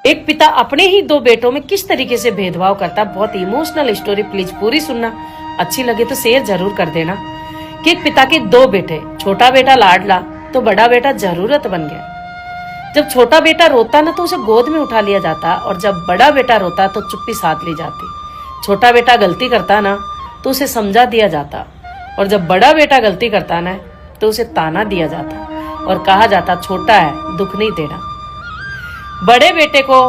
एक पिता अपने ही दो बेटों में किस तरीके से भेदभाव करता, बहुत इमोशनल स्टोरी, प्लीज पूरी सुनना, अच्छी लगे तो शेयर जरूर कर देना। कि एक पिता के दो बेटे, छोटा बेटा लाडला तो बड़ा बेटा जरूरत बन गया। जब छोटा बेटा रोता ना तो उसे गोद में उठा लिया जाता, और जब बड़ा बेटा रोता तो चुप्पी साध ली जाती। छोटा बेटा गलती करता ना तो उसे समझा दिया जाता, और जब बड़ा बेटा गलती करता ना तो उसे ताना दिया जाता और कहा जाता छोटा है, दुख नहीं देना। बड़े बेटे को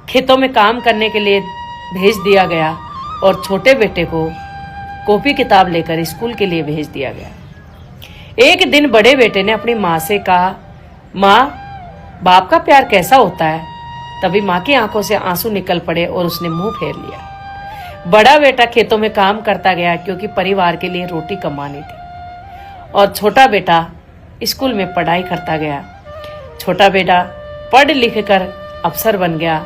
खेतों में काम करने के लिए भेज दिया गया और छोटे बेटे को कॉपी किताब लेकर स्कूल के लिए भेज दिया गया। एक दिन बड़े बेटे ने अपनी माँ से कहा, माँ, बाप का प्यार कैसा होता है? तभी माँ की आंखों से आंसू निकल पड़े और उसने मुंह फेर लिया। बड़ा बेटा खेतों में काम करता गया क्योंकि परिवार के लिए रोटी कमानी थी, और छोटा बेटा स्कूल में पढ़ाई करता गया। छोटा बेटा पढ़ लिख कर अफसर बन गया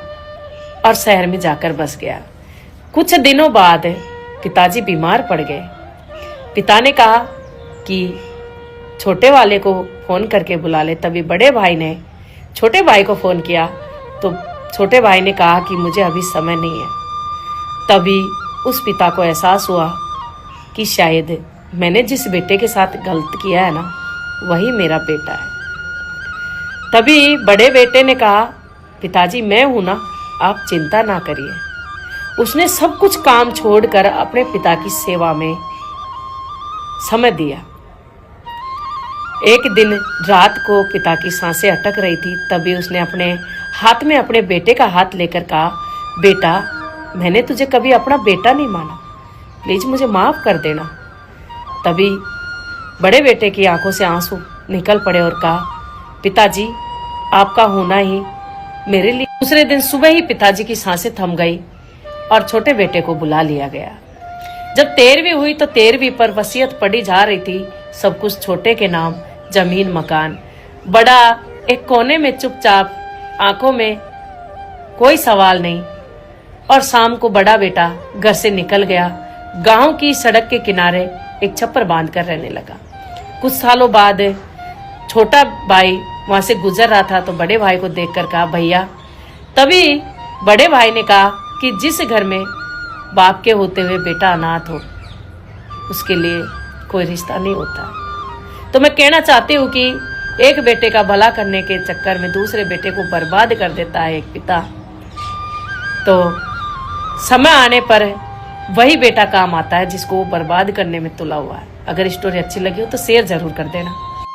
और शहर में जाकर बस गया। कुछ दिनों बाद पिताजी बीमार पड़ गए। पिता ने कहा कि छोटे वाले को फोन करके बुला ले। तभी बड़े भाई ने छोटे भाई को फोन किया तो छोटे भाई ने कहा कि मुझे अभी समय नहीं है। तभी उस पिता को एहसास हुआ कि शायद मैंने जिस बेटे के साथ गलत किया है ना, वही मेरा बेटा है। तभी बड़े बेटे ने कहा, पिताजी मैं हूं ना, आप चिंता ना करिए। उसने सब कुछ काम छोड़कर अपने पिता की सेवा में समय दिया। एक दिन रात को पिता की सांसें अटक रही थी, तभी उसने अपने हाथ में अपने बेटे का हाथ लेकर कहा, बेटा, मैंने तुझे कभी अपना बेटा नहीं माना, प्लीज मुझे माफ कर देना। तभी बड़े बेटे की आंखों से आंसू निकल पड़े और कहा, पिताजी, आपका होना ही मेरे लिए। दूसरे दिन सुबह ही पिताजी की सांसें थम गई और छोटे बेटे को बुला लिया गया। जब 13वीं हुई तो 13वीं पर वसीयत पढ़ी जा रही थी, सब कुछ छोटे के नाम, जमीन मकान। बड़ा एक कोने में चुपचाप, आंखों में कोई सवाल नहीं। और शाम को बड़ा बेटा घर से निकल गया, गांव की सड़क के किनारे एक छप्पर बांधकर रहने लगा। कुछ सालों बाद छोटा भाई वहां से गुजर रहा था तो बड़े भाई को देखकर कहा, भैया। तभी बड़े भाई ने कहा कि जिस घर में बाप के होते हुए बेटा अनाथ हो, उसके लिए कोई रिश्ता नहीं होता। तो मैं कहना चाहती हूँ कि एक बेटे का भला करने के चक्कर में दूसरे बेटे को बर्बाद कर देता है एक पिता, तो समय आने पर वही बेटा काम आता है जिसको वो बर्बाद करने में तुला हुआ है। अगर स्टोरी अच्छी लगी हो तो शेयर जरूर कर देना।